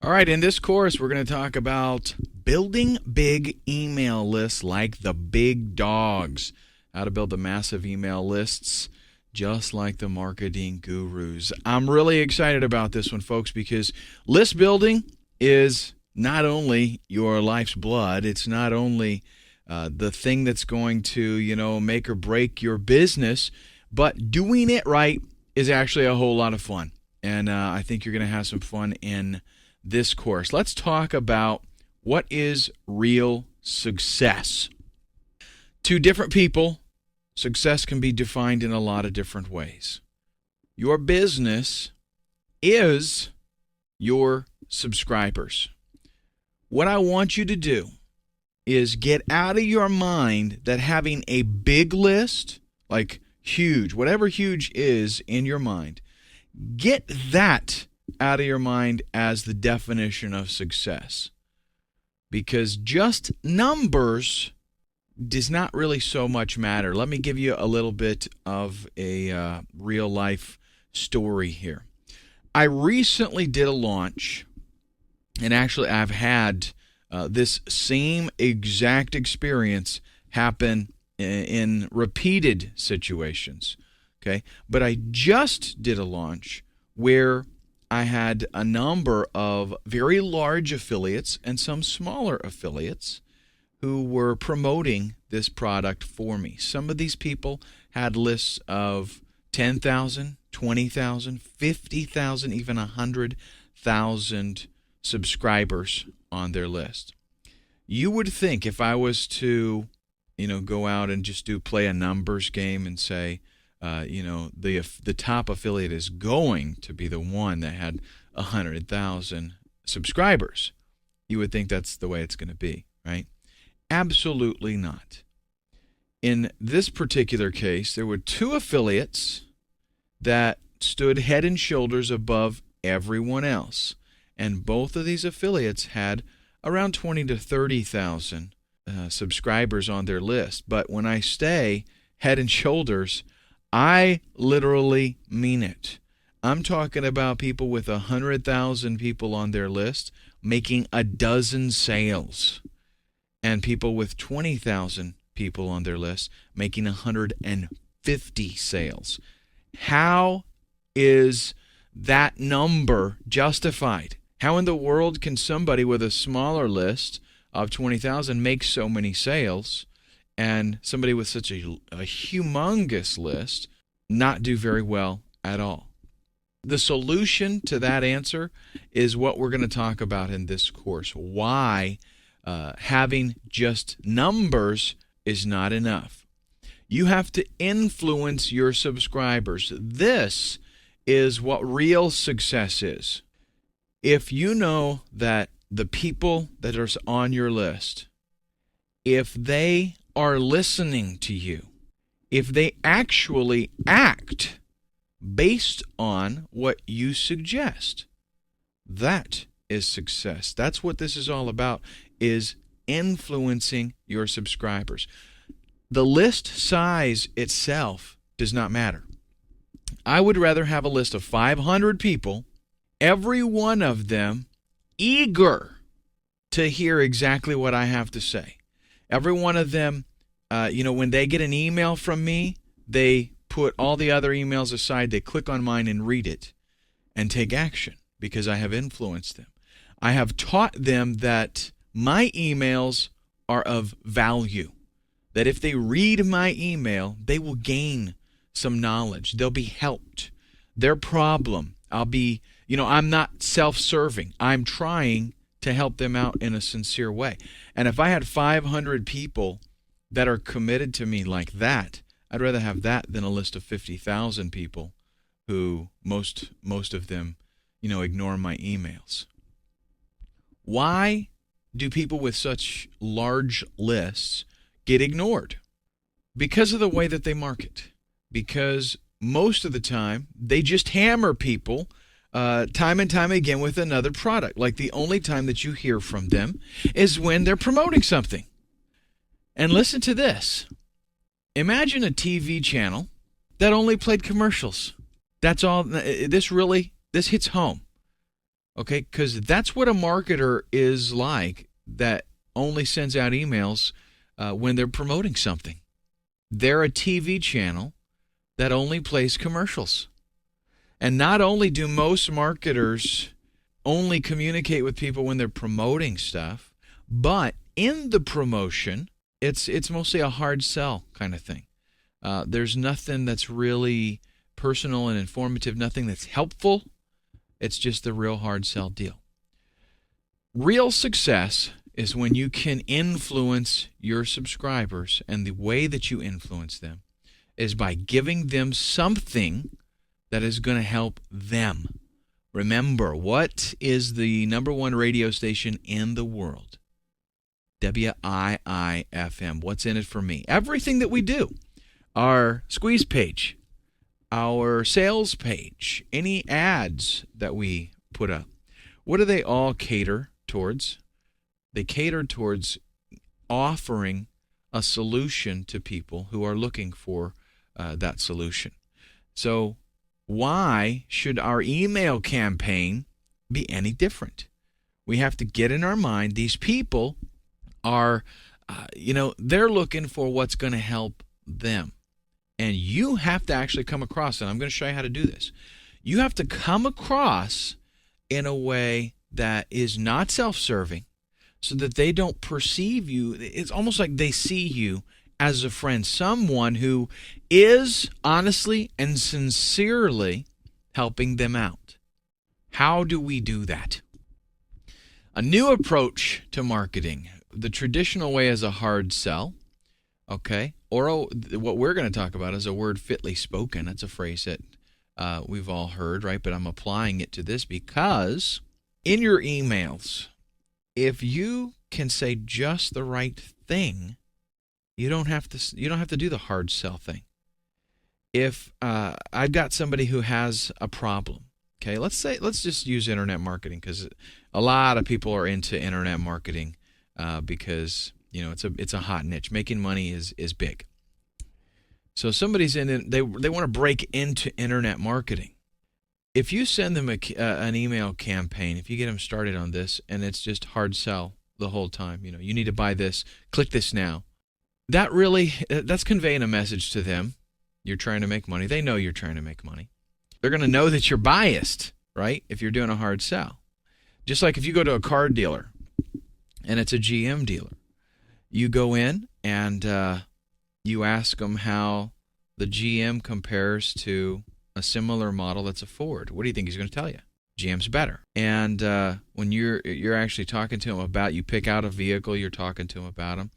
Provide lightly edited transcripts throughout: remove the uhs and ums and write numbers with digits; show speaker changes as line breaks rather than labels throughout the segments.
All right, in this course, we're going to talk about building big email lists like the big dogs. How to build the massive email lists just like the marketing gurus. I'm really excited about this one, folks, because list building is not only your life's blood, it's not only the thing that's going to, make or break your business, but doing it right is actually a whole lot of fun. And I think you're going to have some fun in this course. Let's talk about what is real success. To different people, success can be defined in a lot of different ways. Your business is your subscribers. What I want you to do is get out of your mind that having a big list, like huge, whatever huge is in your mind, get that out of your mind as the definition of success. Because just numbers does not really so much matter. Let me give you a little bit of a real life story here. I recently did a launch, and actually I've had this same exact experience happen in repeated situations. Okay, but I just did a launch where I had a number of very large affiliates and some smaller affiliates who were promoting this product for me. Some of these people had lists of 10,000, 20,000, 50,000, even 100,000 subscribers on their list. You would think if I was to, go out and just play a numbers game and say, the top affiliate is going to be the one that had 100,000 subscribers. You would think that's the way it's going to be, right? Absolutely not. In this particular case, there were two affiliates that stood head and shoulders above everyone else, and both of these affiliates had around 20 to 30,000 subscribers on their list. But when I say head and shoulders, I literally mean it. I'm talking about people with 100,000 people on their list making a dozen sales, and people with 20,000 people on their list making 150 sales. How is that number justified? How in the world can somebody with a smaller list of 20,000 make so many sales, and somebody with such a humongous list not do very well at all? The solution to that answer is what we're going to talk about in this course. Why having just numbers is not enough. You have to influence your subscribers. This is what real success is. If you know that the people that are on your list, if they are listening to you, if they actually act based on what you suggest, that is success. That's what this is all about, is influencing your subscribers. The list size itself does not matter. I would rather have a list of 500 people, every one of them eager to hear exactly what I have to say. Every one of them, when they get an email from me, they put all the other emails aside, they click on mine and read it and take action because I have influenced them. I have taught them that my emails are of value, that if they read my email, they will gain some knowledge. They'll be helped. Their problem, I'm not self-serving. I'm trying to help them out in a sincere way. And if I had 500 people that are committed to me like that, I'd rather have that than a list of 50,000 people who most of them, ignore my emails. Why do people with such large lists get ignored? Because of the way that they market. Because most of the time, they just hammer people time and time again with another product. Like the only time that you hear from them is when they're promoting something. And listen to this. Imagine a TV channel that only played commercials. That's all. This hits home. Okay, because that's what a marketer is like that only sends out emails when they're promoting something. They're a TV channel that only plays commercials. And not only do most marketers only communicate with people when they're promoting stuff, but in the promotion, it's mostly a hard sell kind of thing. There's nothing that's really personal and informative, nothing that's helpful. It's just the real hard sell deal. Real success is when you can influence your subscribers, and the way that you influence them is by giving them something that is going to help them. Remember, what is the number one radio station in the world? WIIFM. What's in it for me? Everything that we do. Our squeeze page, our sales page, any ads that we put up. What do they all cater towards? They cater towards offering a solution to people who are looking for that solution. So why should our email campaign be any different? We have to get in our mind, these people are, they're looking for what's going to help them. And you have to actually come across, and I'm going to show you how to do this. You have to come across in a way that is not self-serving, so that they don't perceive you. It's almost like they see you as a friend, someone who is honestly and sincerely helping them out. How do we do that? A new approach to marketing. The traditional way is a hard sell, okay? Or what we're going to talk about is a word fitly spoken. That's a phrase that we've all heard, right? But I'm applying it to this because in your emails, if you can say just the right thing, you don't have to do the hard sell thing. If I've got somebody who has a problem, okay, let's just use internet marketing, because a lot of people are into internet marketing because it's a hot niche. Making money is big. So somebody's they want to break into internet marketing. If you send them an email campaign, if you get them started on this, and it's just hard sell the whole time, you need to buy this, click this now. That's conveying a message to them. You're trying to make money. They know you're trying to make money. They're going to know that you're biased, right? If you're doing a hard sell. Just like if you go to a car dealer and it's a GM dealer, you go in and you ask them how the GM compares to a similar model that's a Ford. What do you think he's going to tell you? GM's better. And when you're actually talking to him about, you pick out a vehicle, you're talking to him about them,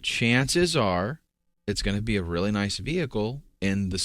chances are it's going to be a really nice vehicle in the